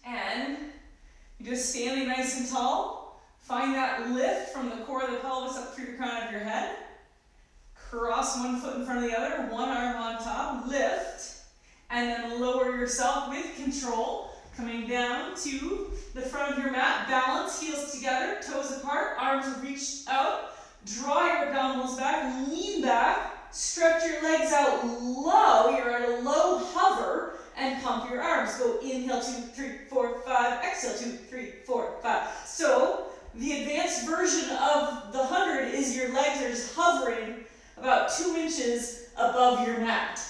And you're just standing nice and tall. Find that lift from the core of the pelvis up through the crown of your head. Cross one foot in front of the other, one arm on top, lift, and then lower yourself with control, coming down to the front of your mat. Balance, heels together, toes apart, arms reached out. Draw your abdominals back, lean back, stretch your legs out low. You're at a low hover, and pump your arms. Go inhale, 2, 3, 4, 5, exhale, 2, 3, 4, 5. So the advanced version of the 100 is your legs are just hovering about 2 inches above your mat.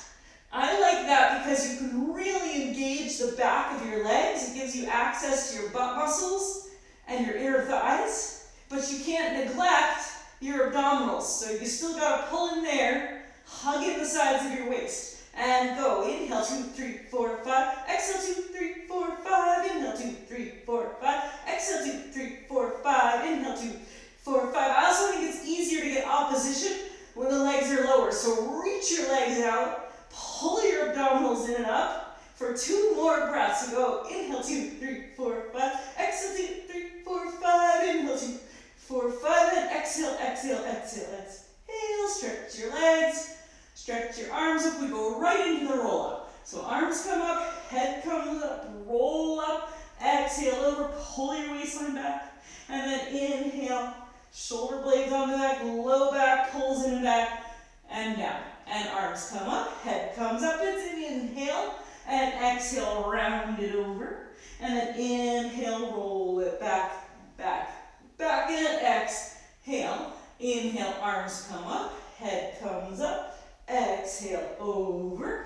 I like that because you can really engage the back of your legs. It gives you access to your butt muscles and your inner thighs, but you can't neglect your abdominals. So you still got to pull in there, hug in the sides of your waist. And go, inhale, 2, 3, 4, 5, exhale, 2, 3, 4, 5, inhale, 2, 3, 4, 5, exhale, 2, 3, 4, 5, inhale, 2, 4, 5. I also think it's easier to get opposition when the legs are lower. So reach your legs out, pull your abdominals in and up for 2 more breaths. So go, inhale, 2, 3, 4, 5, exhale, 2, 3, 4, 5, inhale, 2, 4, 5, and exhale, exhale, exhale, exhale. Stretch your legs. Stretch your arms up, we go right into the roll up. So arms come up, head comes up, roll up, exhale over, pull your waistline back, and then inhale, shoulder blades on the back, low back, pulls in and back, and down. And arms come up, head comes up, it's an inhale, and exhale, round it over, and then inhale, roll it back, back, back, and exhale. Inhale, arms come up, head comes up, exhale, over,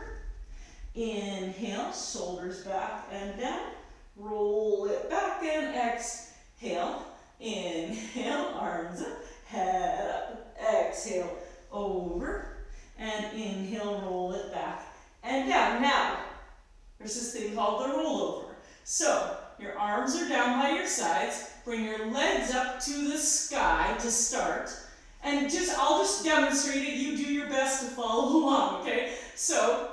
inhale, shoulders back and down, roll it back and exhale, inhale, arms up, head up, exhale, over, and inhale, roll it back and down. Now, there's this thing called the rollover. So, your arms are down by your sides, bring your legs up to the sky to start. And I'll just demonstrate it. You do your best to follow along, okay? So,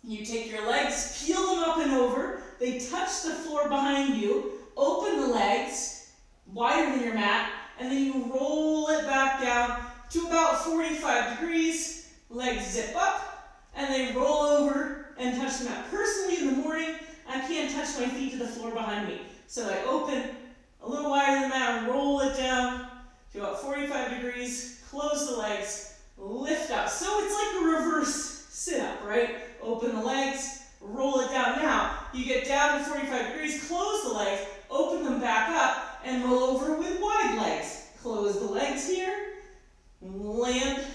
you take your legs, peel them up and over. They touch the floor behind you. Open the legs, wider than your mat, and then you roll it back down to about 45 degrees. Legs zip up, and they roll over and touch the mat. Personally, in the morning, I can't touch my feet to the floor behind me. So I open a little wider than the mat, roll it down to about 45 degrees, close the legs, lift up. So it's like a reverse sit-up, right? Open the legs, roll it down. Now, you get down to 45 degrees, close the legs, open them back up, and roll over with wide legs. Close the legs here, land,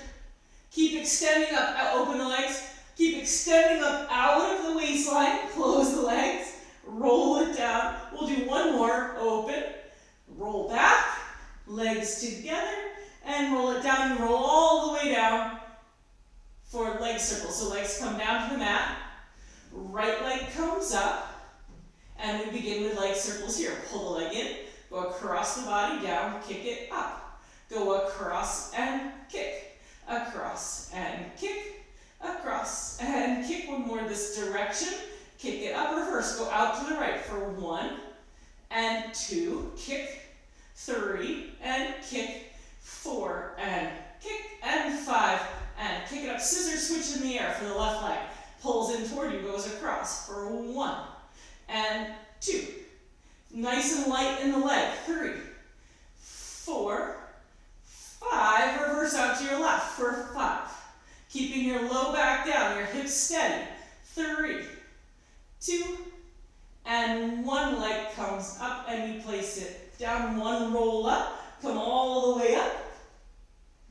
keep extending up, open the legs, keep extending up out of the waistline, close the legs, roll it down. We'll do one more, open, roll back, legs together, and roll it down. And roll all the way down for leg circles. So legs come down to the mat, right leg comes up, and we begin with leg circles here. Pull the leg in, go across the body, down, kick it up. Go across and kick, across and kick, across and kick. One more this direction, kick it up, reverse, go out to the right for 1 and 2, kick, 3 and kick, 4 and kick, and 5 and kick it up. Scissor switch in the air for the left leg. Pulls in toward you, goes across for 1 and 2. Nice and light in the leg. 3, 4, 5. Reverse out to your left for 5. Keeping your low back down, your hips steady. 3, 2, and 1 leg comes up and you place it down. 1 roll up, come all the way up.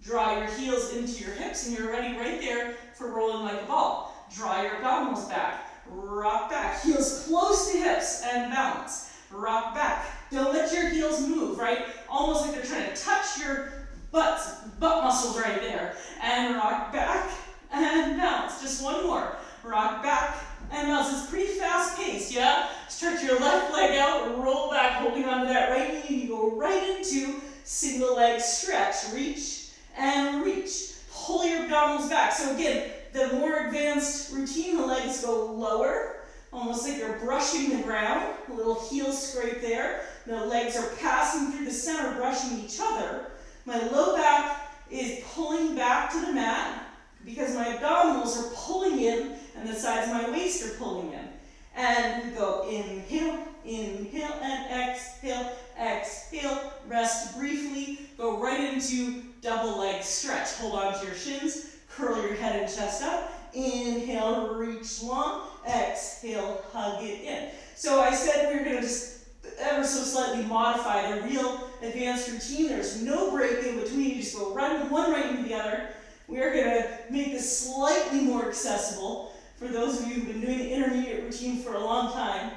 Draw your heels into your hips and you're ready right there for rolling like a ball. Draw your abdominals back, rock back, heels close to hips and balance. Rock back. Don't let your heels move, right? Almost like they're trying to touch your butt muscles right there. And rock back and balance. Just one more. Rock back and balance. It's pretty fast paced, yeah? Stretch your left leg out, roll back, holding onto that right knee. You go right into single leg stretch. Reach and reach. Pull your abdominals back. So again, the more advanced routine, the legs go lower. almost like you're brushing the ground, a little heel scrape there. The legs are passing through the center, brushing each other. My low back is pulling back to the mat because my abdominals are pulling in and the sides of my waist are pulling in. And we go inhale, inhale, and exhale, exhale. Rest briefly. Go right into double leg stretch. Hold on to your shins. Curl your head and chest up. Inhale, reach long. Exhale, hug it in. So I said we were going to just ever so slightly modify the real advanced routine. There's no break in between. You just go run one right into the other. We are going to make this slightly more accessible for those of you who've been doing the intermediate routine for a long time.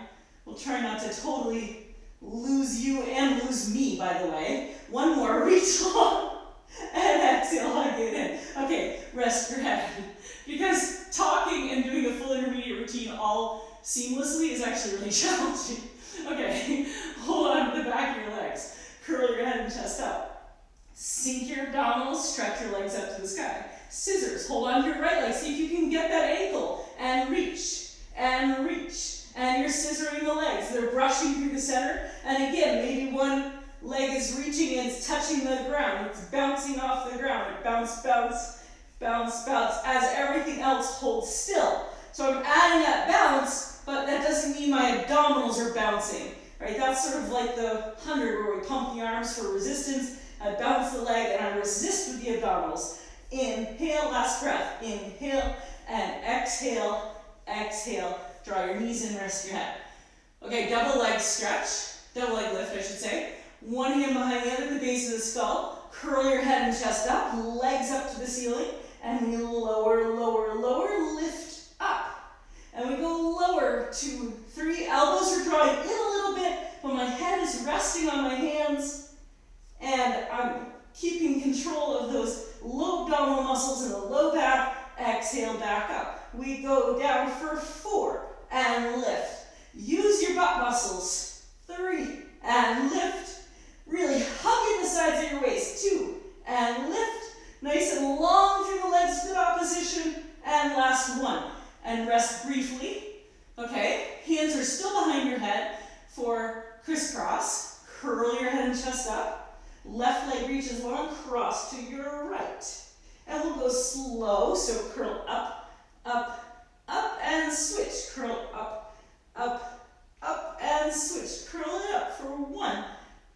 We'll try not to totally lose you and lose me, by the way. One more, reach long, and exhale, hug it in. Okay, rest your head. Because talking and doing the full intermediate routine all seamlessly is actually really challenging. Okay, hold on to the back of your legs. Curl your head and chest up. Sink your abdominals, stretch your legs up to the sky. Scissors, hold on to your right leg. See if you can get that ankle. And reach, and reach. And you're scissoring the legs. They're brushing through the center. And again, maybe one leg is reaching and it's touching the ground. It's bouncing off the ground. It bounce, bounce, bounce, bounce, as everything else holds still. So I'm adding that bounce, but that doesn't mean my abdominals are bouncing, right? That's sort of like the 100 where we pump the arms for resistance. I bounce the leg and I resist with the abdominals. Inhale, last breath. Inhale and exhale, exhale. Draw your knees in, rest your head. Okay, double leg stretch, double leg lift, I should say. One hand behind the other at the base of the skull. Curl your head and chest up, legs up to the ceiling. And we lower, lower, lower, lift up. And we go lower, 2, 3. Elbows are drawing in a little bit, but my head is resting on my hands. And I'm keeping control of those low abdominal muscles in the low back. Exhale, back up. We go down for 4 and lift. Use your butt muscles. 3 and lift. Really hugging the sides of your waist. 2 and lift. Nice and long through the legs, good opposition. And last 1. And rest briefly. Okay, hands are still behind your head for crisscross. Curl your head and chest up. Left leg reaches long, cross to your right. And we'll go slow, so curl up, up, up, and switch. Curl up, up, up, and switch. Curl it up for 1,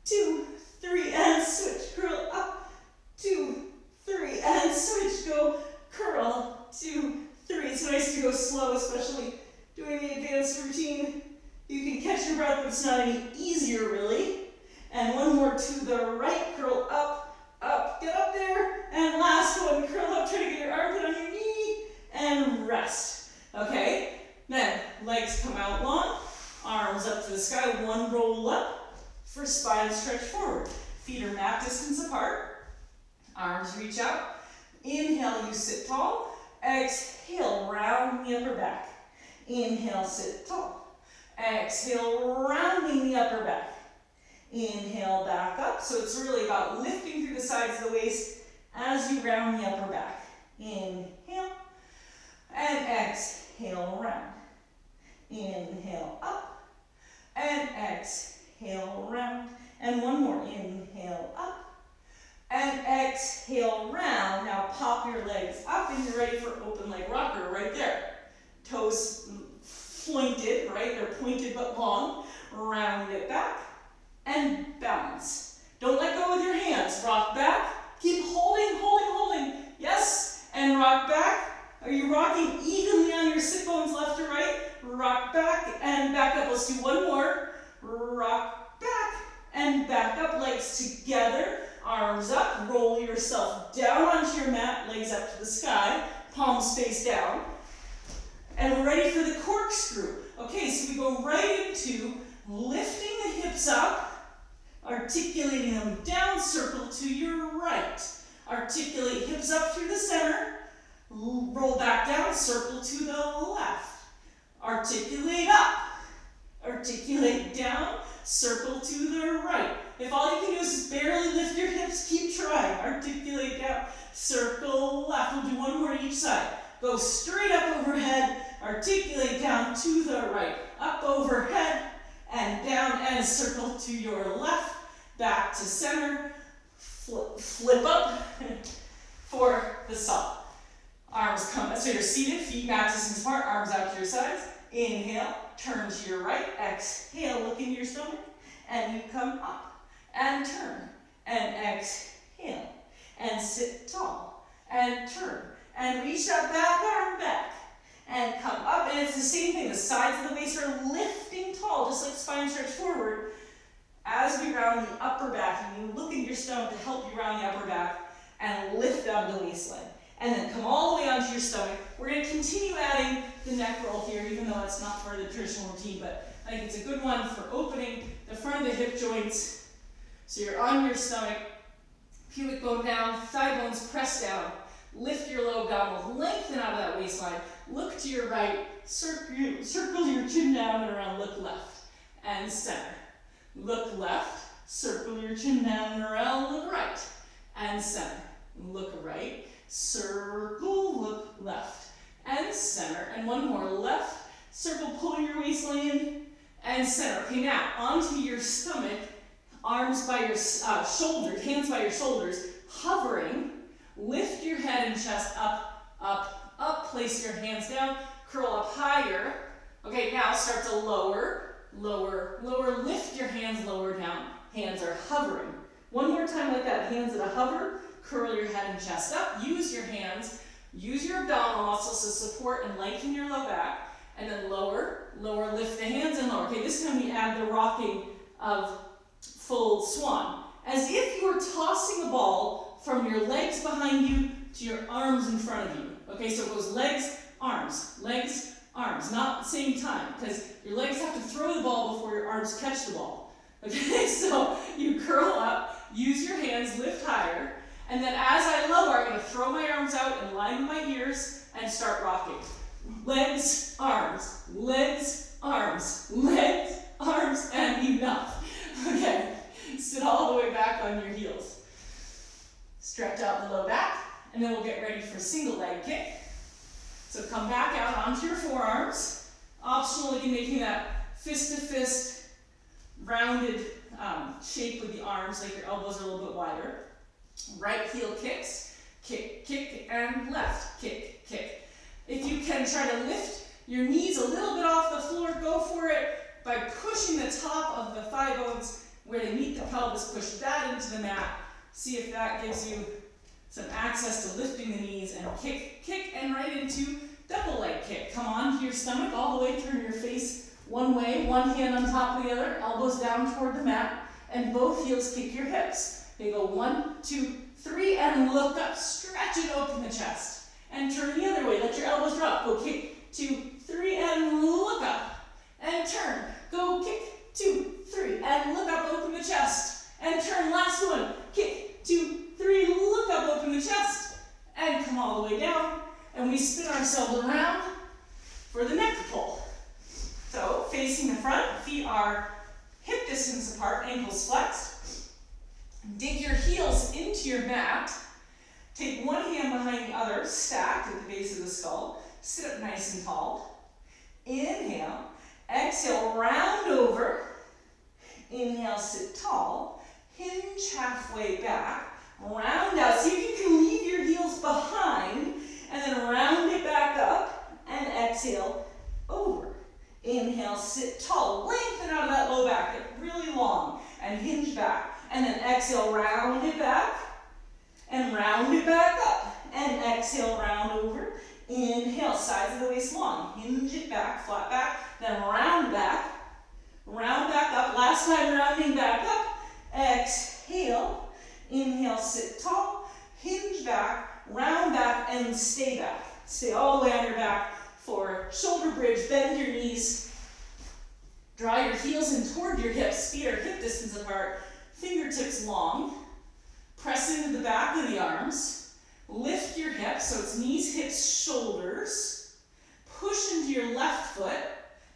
2, 3, and switch. Curl up, 2, 3, and switch. Go curl, 2, 3. It's nice to go slow, especially doing the advanced routine. You can catch your breath, but it's not any easier, really. And one more to the right. Curl up, up, get up there. And last one, curl up, try to get your armpit on your knee, and rest. Okay, then legs come out long, arms up to the sky, 1 roll up for spine stretch forward. Feet are mat distance apart, arms reach out. Inhale, you sit tall. Exhale, round the upper back. Inhale, sit tall. Exhale, rounding the upper back. Inhale, back up. So it's really about lifting through the sides of the waist as you round the upper back. Inhale and exhale, round. Inhale, up and exhale, round. And one more. Inhale, up and exhale, round. Now pop your legs up and you're ready for open leg rocker right there. Toes pointed, right? They're pointed but long. Round it back and bounce. Don't let go with your hands. Rock back. Keep holding, holding, holding. Yes. And rock back. Are you rocking evenly on your sit bones left to right? Rock back and back up. Let's do one more. Rock back and back up. Legs together. Arms up. Roll yourself down onto your mat. Legs up to the sky. Palms face down. And we're ready for the corkscrew. Okay, so we go right into lifting the hips up, articulating them down, circle to your right. Articulate hips up through the center, roll back down, circle to the left. Articulate up, articulate down, circle to the right. If all you can do is barely lift your hips, keep trying. Articulate down, circle left. We'll do one more to each side. Go straight up overhead, articulate down to the right, up overhead, and down and circle to your left, back to center, flip up for the saw. Arms come up, so you're seated, feet mat distance apart, arms out to your sides. Inhale, turn to your right, exhale, look into your stomach, and you come up, and turn, and exhale, and sit tall, and turn, and reach that back arm back, and come up, and it's the same thing, the sides of the waist are lifting tall, just like spine stretch forward, as we round the upper back, and you look into your stomach to help you round the upper back, and lift out of the waistline. And then come all the way onto your stomach. We're going to continue adding the neck roll here, even though it's not part of the traditional routine, but I think it's a good one for opening the front of the hip joints. So you're on your stomach, pubic bone down, thigh bones press down, lift your low abdominals, lengthen out of that waistline, look to your right, circle your chin down and around, look left, and center. Look left, circle your chin down and around, look right, and center. Look right, circle, look left, and center. And one more, left, circle, pull your waistline in, and center. Okay, now, onto your stomach, arms by your shoulders, hands by your shoulders, hovering, lift your head and chest up, up, up, place your hands down, curl up higher. Okay, now start to lower, lower, lower, lift your hands lower down. Hands are hovering. One more time like that, hands at a hover, curl your head and chest up, use your hands, use your abdominal muscles to support and lengthen your low back, and then lower, lower, lift the hands and lower. Okay, this time we add the rocking of full swan. As if you were tossing a ball from your legs behind you to your arms in front of you. Okay, so it goes legs, arms, not at the same time, because your legs have to throw the ball before your arms catch the ball. Okay, so you curl up, use your hands, lift higher, and then as I lower, I'm going to throw my arms out and line with my ears and start rocking. Legs, arms, legs, arms, legs, arms, and enough. Okay, sit all the way back on your heels. Stretch out the low back, and then we'll get ready for single leg kick. So come back out onto your forearms. Optional, you can make that fist to fist, rounded shape with the arms, like your elbows are a little bit wider. Right heel kicks, kick, kick, and left, kick, kick. If you can try to lift your knees a little bit off the floor, go for it by pushing the top of the thigh bones where they meet the pelvis, push that into the mat. See if that gives you some access to lifting the knees, and kick, kick, and right into double leg kick. Come on to your stomach all the way, turn your face one way, one hand on top of the other, elbows down toward the mat, and both heels kick your hips. They go 1, 2, 3, and look up. Stretch and open the chest. And turn the other way. Let your elbows drop. Go kick, 2, 3, and look up. And turn. Go kick, 2, 3, and look up. Open the chest. And turn. Last one. Kick, 2, 3, look up. Open the chest. And come all the way down. And we spin ourselves around for the neck pull. So, facing the front, feet are hip distance apart, ankles flexed. Dig your heels into your mat. Take one hand behind the other, stacked at the base of the skull. Sit up nice and tall. Inhale. Exhale, round over. Inhale, sit tall. Hinge halfway back. Round out. See if you can leave your heels behind. And then round it back up. And exhale, over. Inhale, sit tall. Lengthen out of that low back. Get really long. And hinge back. And then exhale, round it back, and round it back up. And exhale, round over. Inhale, sides of the waist long. Hinge it back, flat back, then round back up. Last time, rounding back up. Exhale, inhale, sit tall, hinge back, round back, and stay back. Stay all the way on your back for shoulder bridge. Bend your knees. Draw your heels in toward your hips. Feet are hip distance apart. Fingertips long, press into the back of the arms, lift your hips, so it's knees, hips, shoulders, push into your left foot,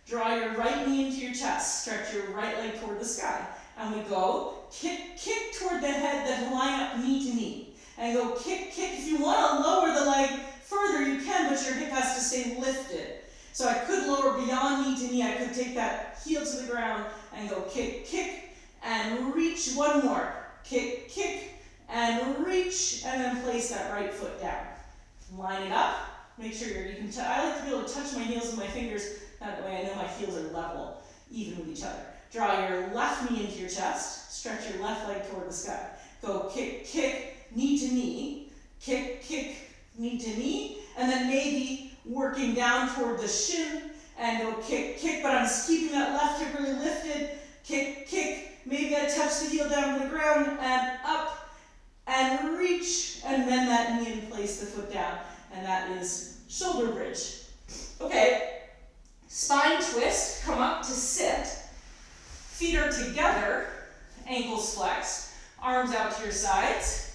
draw your right knee into your chest, stretch your right leg toward the sky, and we go kick, kick toward the head, then line up knee to knee, and go kick, kick. If you want to lower the leg further, you can, but your hip has to stay lifted. So I could lower beyond knee to knee. I could take that heel to the ground and go kick, kick, and reach. One more. Kick, kick, and reach, and then place that right foot down. Line it up. Make sure you can I like to be able to touch my heels with my fingers. That way I know my heels are level, even with each other. Draw your left knee into your chest. Stretch your left leg toward the sky. Go kick, kick, knee to knee. Kick, kick, knee to knee. And then maybe working down toward the shin and go kick, kick, but I'm keeping that left hip really lifted. Kick, kick. Maybe I touch the heel down to the ground and up and reach, and then that knee and place the foot down. And that is shoulder bridge. Okay, spine twist, come up to sit. Feet are together, ankles flexed, arms out to your sides.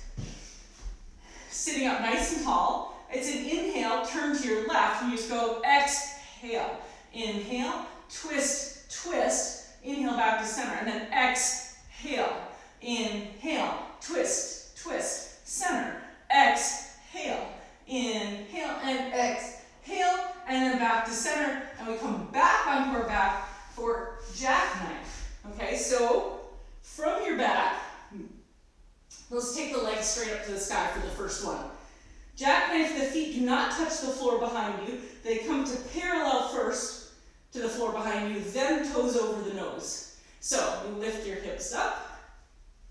Sitting up nice and tall. It's an inhale, turn to your left, and you just go exhale. Inhale, twist, twist, inhale back to center, and then exhale. Inhale, twist, twist, center, exhale. Inhale and exhale, and then back to center, and we come back onto our back for jackknife. Okay, so from your back, let's take the legs straight up to the sky for the first one. Jackknife, the feet do not touch the floor behind you. They come to parallel first to the floor behind you, then toes over the nose. So you lift your hips up.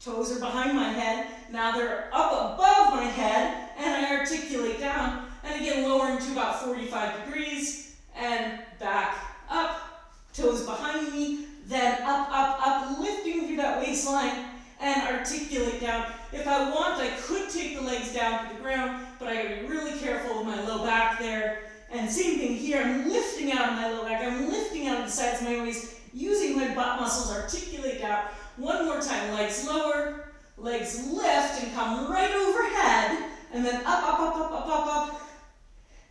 Toes are behind my head. Now they're up above my head, and I articulate down. And again, lowering to about 45 degrees, and back up. Toes behind me, then up, up, up, lifting through that waistline, and articulate down. If I want, I could take the legs down to the ground, but I gotta be really careful with my low back there. And same thing here, I'm lifting out of my low back, I'm lifting out of the sides of my waist, using my butt muscles, articulate down. One more time, legs lower, legs lift and come right overhead, and then up, up, up, up, up, up, up,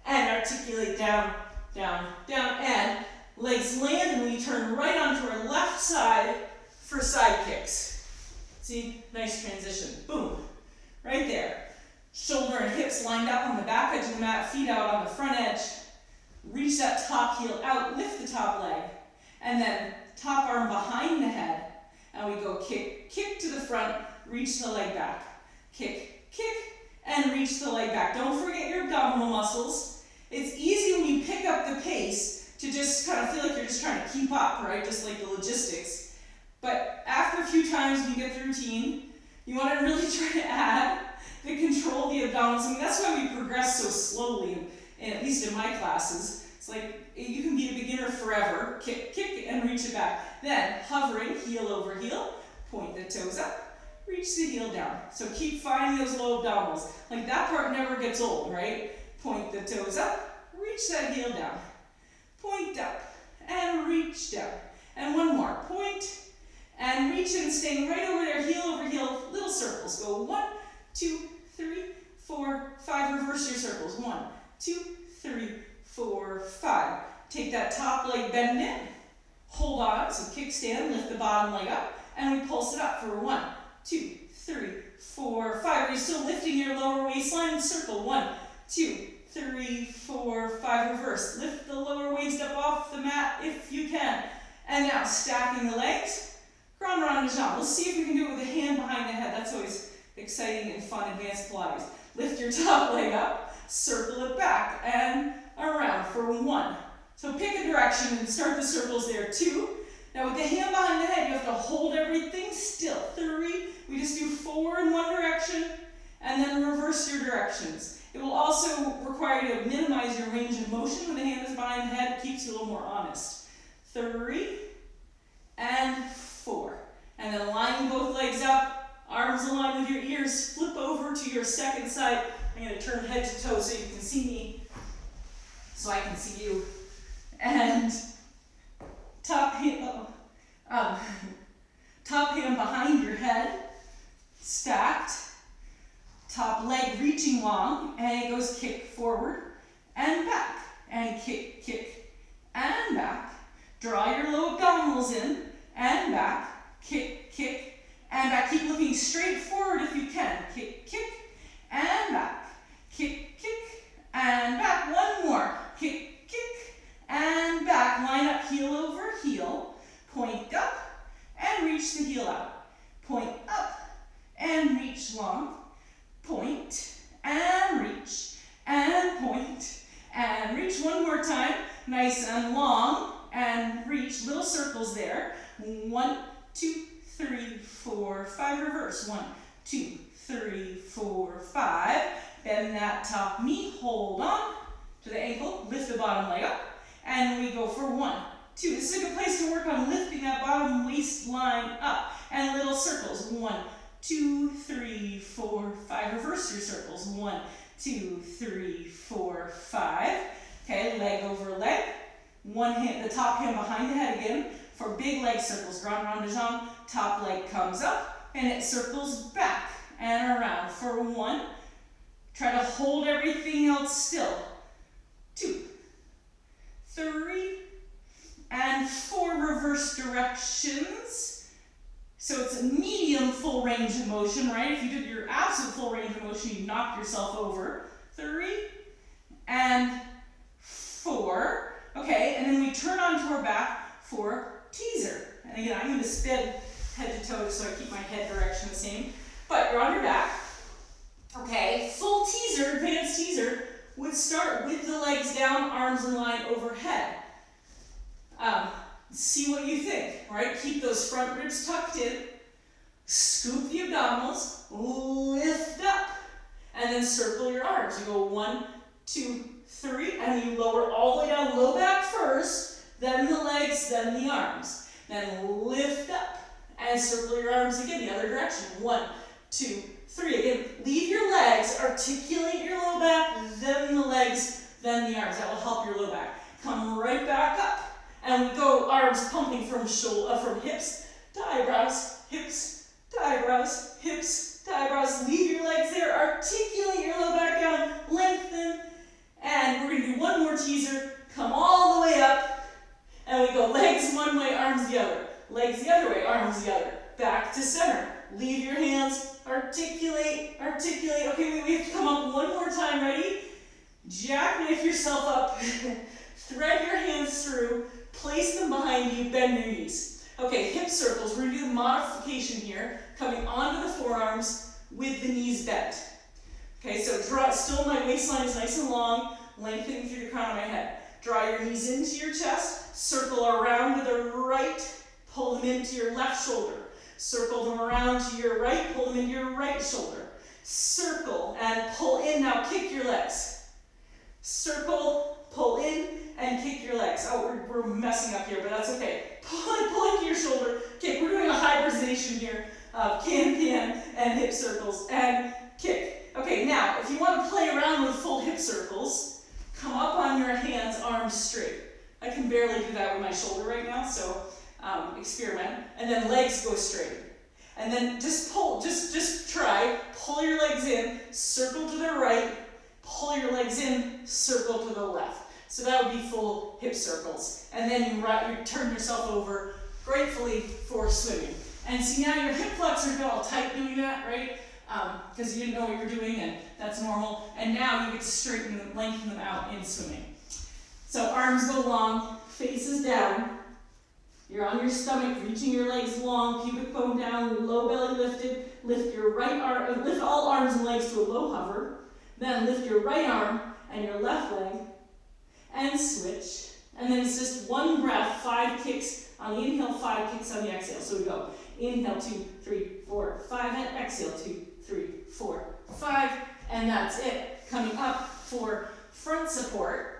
and articulate down, down, down, and legs land, and we turn right onto our left side for side kicks. See, nice transition, boom, right there. Shoulder and hips lined up on the back edge of the mat, feet out on the front edge. Reach that top heel out, lift the top leg, and then top arm behind the head. And we go kick, kick to the front, reach the leg back. Kick, kick, and reach the leg back. Don't forget your abdominal muscles. It's easy when you pick up the pace to just kind of feel like you're just trying to keep up, right? Just like the logistics. But after a few times when you get the routine, you want to really try to add the control of the abdominals. I mean, that's why we progress so slowly, and at least in my classes. It's like, you can be a beginner forever. Kick, kick, and reach it back. Then, hovering, heel over heel, point the toes up, reach the heel down. So keep finding those low abdominals. Like, that part never gets old, right? Point the toes up, reach that heel down. Point up, and reach down. And one more. Point, and reach, and staying right over there, heel over heel, little circles. Go 1, 2, 3, 4, 5. Reverse your circles. 1, 2, 3, 4, 5. Take that top leg, bend in, hold on, so kickstand, lift the bottom leg up, and we pulse it up for 1, 2, 3, 4, 5. Are you still lifting your lower waistline? Circle. 1, 2, 3, 4, 5. Reverse. Lift the lower waist up off the mat if you can. And now stacking the legs, grand rond de jambe. Let's see if we can do it with a hand behind the head. That's always exciting and fun, advanced Pilates. Lift your top leg up, circle it back, and around for 1. So pick a direction and start the circles there. 2. Now with the hand behind the head, you have to hold everything still. 3. We just do 4 in one direction, and then reverse your directions. It will also require you to minimize your range of motion when the hand is behind the head. It keeps you a little more honest. 3 and 4. And then lining both legs up, arms aligned with your ears, flip over to your second side. I'm going to turn head to toe so you can see me, so I can see you. And top hand behind your head, stacked, top leg reaching long, and it goes kick forward and back, and kick, kick, and back. Draw your low abdominals in, and back, kick, kick, and back. Keep looking straight forward if you can. Kick, kick, and back. Kick, kick, and back. One more. Kick, kick, and 1, 2, 3, 4, 5. Reverse. 1, 2, 3, 4, 5. Bend that top knee. Hold on to the ankle. Lift the bottom leg up. And we go for 1, 2. This is a good place to work on lifting that bottom waistline up. And little circles. 1, 2, 3, 4, 5. Reverse your circles. 1, 2, 3, 4, 5. Okay, leg over leg. One hand, the top hand behind the head again for big leg circles. Grand rond de jambe. Top leg comes up and it circles back and around for 1. Try to hold everything else still. 2, 3, and 4. Reverse directions. So it's a medium full range of motion, right? If you did your absolute full range of motion, you'd knock yourself over. 3 and 4. Okay, and then we turn onto our back for teaser. And again, I'm going to spin head to toe so I keep my head direction the same. But you're on your back. Okay, full teaser, advanced teaser, would start with the legs down, arms in line overhead. See what you think, right? Keep those front ribs tucked in. Scoop the abdominals, lift up, and then circle your arms. You go 1, 2, 3, and you lower all the way down, low back first, then the legs, then the arms. Then lift up and circle your arms again, the other direction. 1, 2, 3. Again, leave your legs, articulate your low back, then the legs, then the arms. That will help your low back. Come right back up. And we go arms pumping from hips to eyebrows, hips to eyebrows, hips to eyebrows. Leave your legs there, articulate your low back down, lengthen. And we're going to do one more teaser. Come all the way up. And we go legs one way, arms the other. Legs the other way, arms the other. Back to center. Leave your hands, articulate, articulate. Okay, we have to come up one more time. Ready? Jackknife yourself up. Thread your hands through. Place them behind you. Bend your knees. Okay, hip circles. We're going to do the modification here. Coming onto the forearms with the knees bent. Okay, so still my waistline is nice and long, lengthening through the crown of my head. Draw your knees into your chest, circle around to the right, pull them into your left shoulder. Circle them around to your right, pull them into your right shoulder. Circle and pull in, now kick your legs. Circle, pull in, and kick your legs. Oh, we're messing up here, but that's okay. Pull into your shoulder, kick. We're doing a hybridization here of can and hip circles, and kick. Okay, now, if you want to play around with full hip circles, come up on your hands, arms straight. I can barely do that with my shoulder right now, so experiment. And then legs go straight. And then just pull, just try, pull your legs in, circle to the right, pull your legs in, circle to the left. So that would be full hip circles. And then you turn yourself over gracefully for swimming. And see, now your hip flexors got all tight doing that, right? Because you didn't know what you were doing, and that's normal. And now you get to straighten them, lengthen them out in swimming. So arms go long, faces down. You're on your stomach, reaching your legs long, pubic bone down, low belly lifted. Lift your right arm, lift all arms and legs to a low hover. Then lift your right arm and your left leg, and switch. And then it's just one breath, 5 kicks on the inhale, 5 kicks on the exhale. So we go inhale, 2, 3, 4, 5, and exhale, 2, 3, 4, 5, and that's it. Coming up for front support,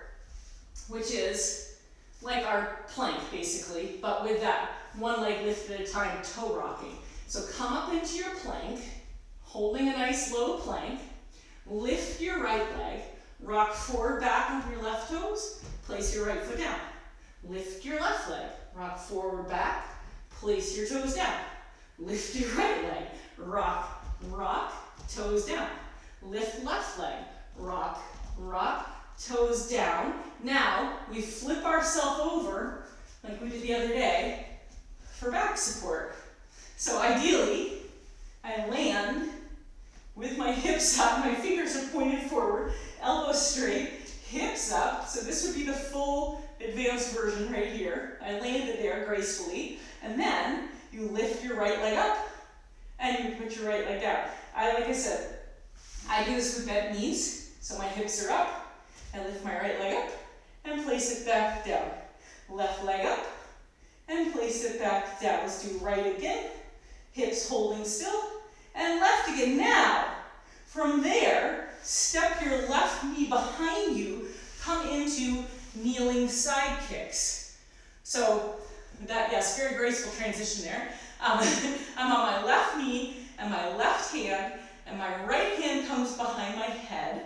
which is like our plank basically, but with that one leg lifted at a time, toe rocking. So come up into your plank, holding a nice low plank, lift your right leg, rock forward back onto your left toes, place your right foot down. Lift your left leg, rock forward back, place your toes down. Lift your right leg, rock, rock, toes down. Lift left leg, rock, rock, toes down. Now we flip ourselves over like we did the other day for back support. So ideally, I land with my hips up, my fingers are pointed forward, elbows straight, hips up. So this would be the full advanced version right here. I landed there gracefully. And then you lift your right leg up and you put your right leg down. Like I said, I do this with bent knees. So my hips are up. I lift my right leg up and place it back down. Left leg up and place it back down. Let's do right again. Hips holding still, and left again. Now, from there, step your left knee behind you, come into kneeling side kicks. So that, yes, very graceful transition there. I'm on my left knee and my left hand, and my right hand comes behind my head,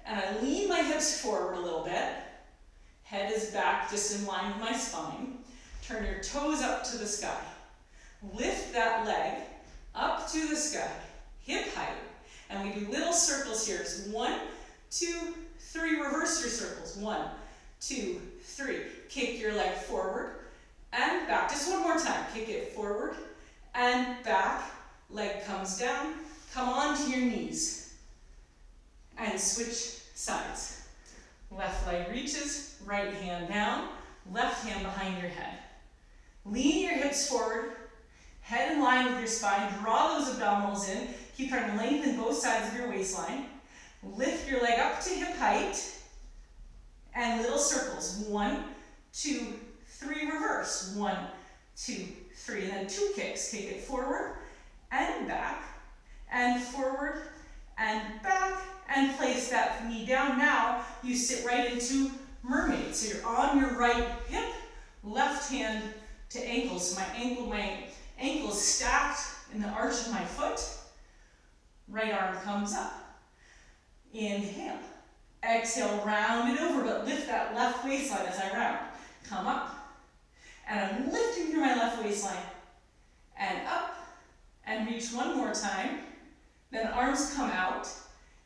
and I lean my hips forward a little bit. Head is back just in line with my spine. Turn your toes up to the sky. Lift that leg up to the sky, hip height, and we do little circles here. It's 1, 2, 3, reverse your circles. 1, 2, 3. Kick your leg forward and back. Just one more time. Kick it forward and back. Leg comes down. Come onto your knees and switch sides. Left leg reaches, right hand down, left hand behind your head. Lean your hips forward, head in line with your spine. Draw those abdominals in. Keep trying to lengthen both sides of your waistline. Lift your leg up to hip height and little circles. 1, 2, 3, reverse. 1, 2, 3, and then 2 kicks. Take it forward and back, and forward and back, and place that knee down. Now you sit right into mermaid. So you're on your right hip, left hand to ankle. So my ankle is stacked in the arch of my foot. Right arm comes up. Inhale. Exhale, round it over, but lift that left waistline as I round. Come up. And I'm lifting through my left waistline. And up. And reach one more time. Then arms come out.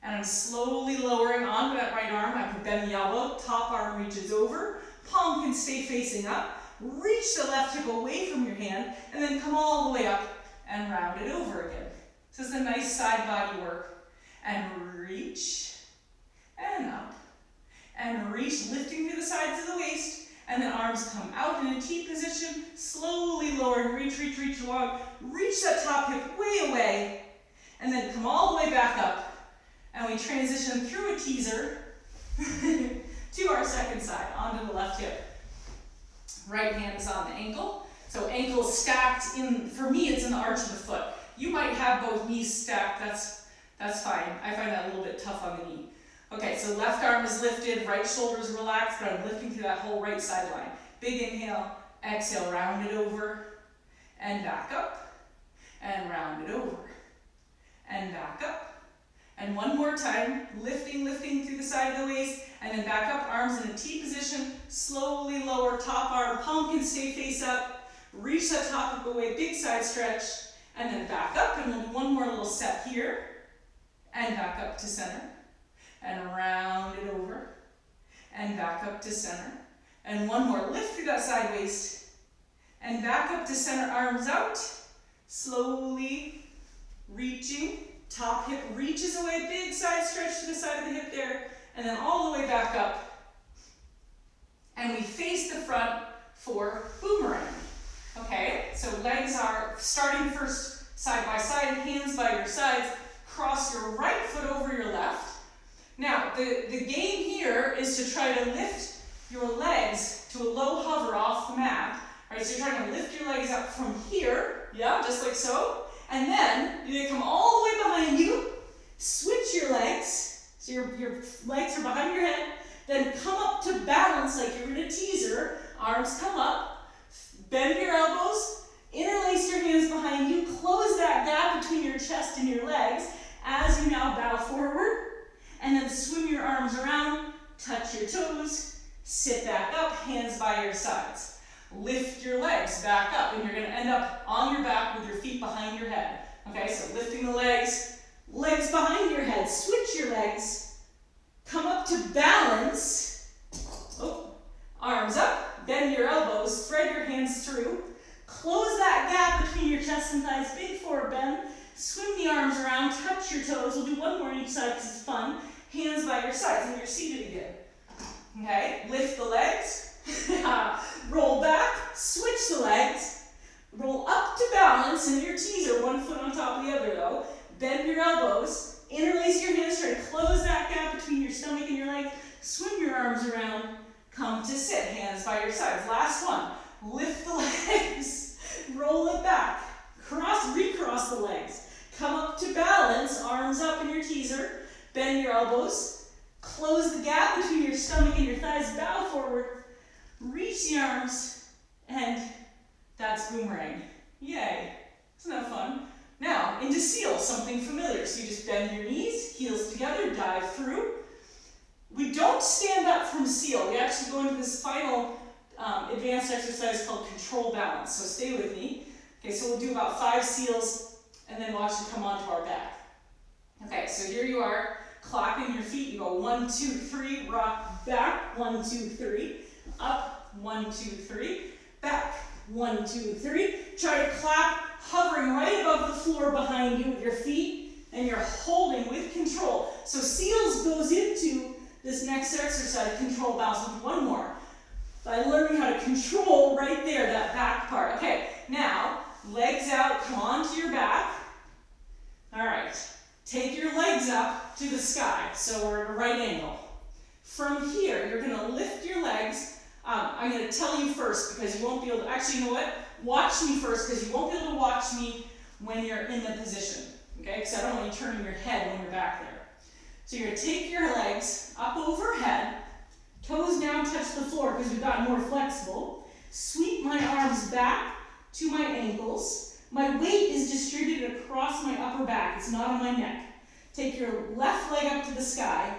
And I'm slowly lowering onto that right arm. I can bend the elbow. Top arm reaches over. Palm can stay facing up. Reach the left hip away from your hand. And then come all the way up and round it over again. So it's a nice side body work. And reach. And up. And reach, lifting through the sides of the waist. And then arms come out in a T position. Slowly lower and reach, reach, reach along. Reach that top hip way away. And then come all the way back up. And we transition through a teaser to our second side, onto the left hip. Right hand is on the ankle. So ankle stacked in, for me it's in the arch of the foot. You might have both knees stacked, that's fine. I find that a little bit tough on the knee. Okay, so left arm is lifted, right shoulder is relaxed, but I'm lifting through that whole right sideline. Big inhale, exhale, round it over, and back up, and round it over, and back up. And one more time, lifting through the side of the waist, and then back up, arms in a T position, slowly lower, top arm, palm can stay face up, reach that top hip away, big side stretch, and then back up, and we'll do one more little set here, and back up to center, and round it over, and back up to center, and one more, lift through that side waist, and back up to center, arms out, slowly reaching, top hip reaches away, big side stretch to the side of the hip there, and then all the way back up. And we face the front for boomerang. Okay, so legs are starting first side by side, hands by your sides, cross your right foot over your left. Now, the game here is to try to lift your legs to a low hover off the mat. All right, so you're trying to lift your legs up from here, yeah, just like so. And then you're gonna come all the way behind you, switch your legs, so your legs are behind your head, then come up to balance like you're in a teaser, arms come up, bend your elbows, interlace your hands behind you, close that gap between your chest and your legs as you now bow forward, and then swim your arms around, touch your toes, sit back up, hands by your sides. Lift your legs back up, and you're going to end up on your back with your feet behind your head. Okay, so lifting the legs, legs behind your head, switch your legs, come up to balance, arms up, bend your elbows, thread your hands through, close that gap between your chest and thighs, big forward bend, swim the arms around, touch your toes, we'll do one more on each side because it's fun, hands by your sides, and you're seated again. Okay, lift the legs, roll back, switch the legs, roll up to balance in your teaser, one foot on top of the other though, bend your elbows, interlace your hands, try to close that gap between your stomach and your legs, swim your arms around, come to sit, hands by your sides. Last one, lift the legs. cross, recross the legs. Come up to balance, arms up in your teaser, bend your elbows, close the gap between your stomach and your thighs, bow forward, reach the arms, and that's boomerang. Yay, isn't that fun? Now, into seal, something familiar. So you just bend your knees, heels together, dive through. We don't stand up from seal. We actually go into this final advanced exercise called control balance. So stay with me. Okay, so we'll do about 5 seals, and then we'll actually come onto our back. Okay, so here you are, clapping your feet. You go 1, 2, 3, rock back, 1, 2, 3, up, 1, 2, 3, back, 1, 2, 3. Try to clap, hovering right above the floor behind you with your feet, and you're holding with control. So seals goes into this next exercise, control balance. We'll do one more. By learning how to control right there, that back part. Okay, now, legs out, come onto your back. All right, take your legs up to the sky, so we're at a right angle. From here, you're gonna lift your legs. I'm gonna tell you first because you won't be able to, actually, you know what? Watch me first because you won't be able to watch me when you're in the position, okay? Because I don't want you turning your head when you're back there. So you're gonna take your legs up overhead, toes down touch the floor because we've gotten more flexible. Sweep my arms back to my ankles. My weight is distributed across my upper back. It's not on my neck. Take your left leg up to the sky,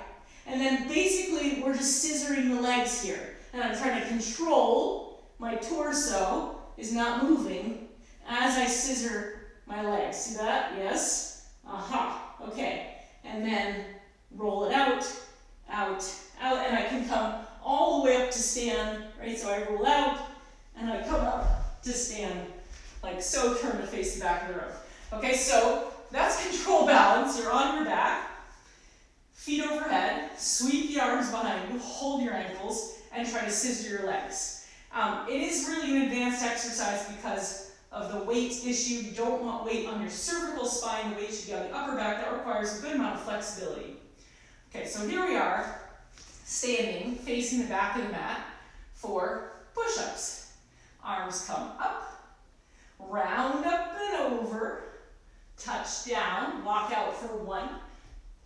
and then basically we're just scissoring the legs here. And I'm trying to control my torso is not moving as I scissor my legs. See that? Yes? Aha. Okay. And then roll it out, out, out, and I can come all the way up to stand, right? So I roll out, and I come up to stand, like so, turn to face the back of the room. Okay, so that's control balance. You're on your back, feet overhead, sweep the arms behind you, hold your ankles, and try to scissor your legs. It is really an advanced exercise because of the weight issue. You don't want weight on your cervical spine. The weight should be on the upper back. That requires a good amount of flexibility. Okay, so here we are, standing, facing the back of the mat for push-ups. Arms come up, round up and over, touch down, walk out for 1,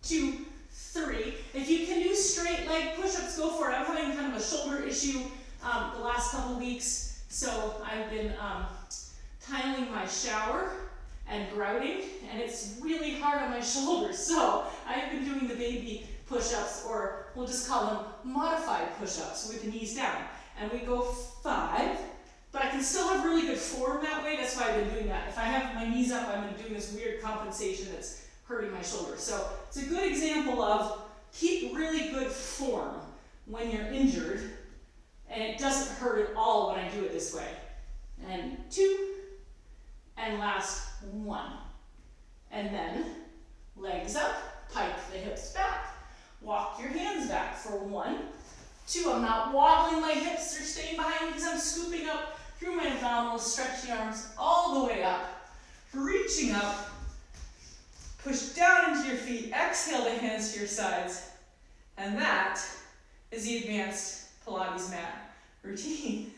2, 3. If you can do straight leg push-ups, go for it. I'm having kind of a shoulder issue the last couple weeks, so I've been tiling my shower and grouting, and it's really hard on my shoulders. So I've been doing the baby push-ups, or we'll just call them modified push-ups with the knees down. And we go 5, but I can still have really good form that way. That's why I've been doing that. If I have my knees up, I'm doing this weird compensation that's hurting my shoulder. So it's a good example of keep really good form when you're injured, and it doesn't hurt at all when I do it this way. And 2, and last 1. And then legs up, pike the hips back, walk your hands back for 1, 2. I'm not wobbling my hips, they're staying behind because I'm scooping up through my abdominals, stretch the arms all the way up, reaching up, push down into your feet, exhale the hands to your sides, and that is the advanced Pilates mat routine.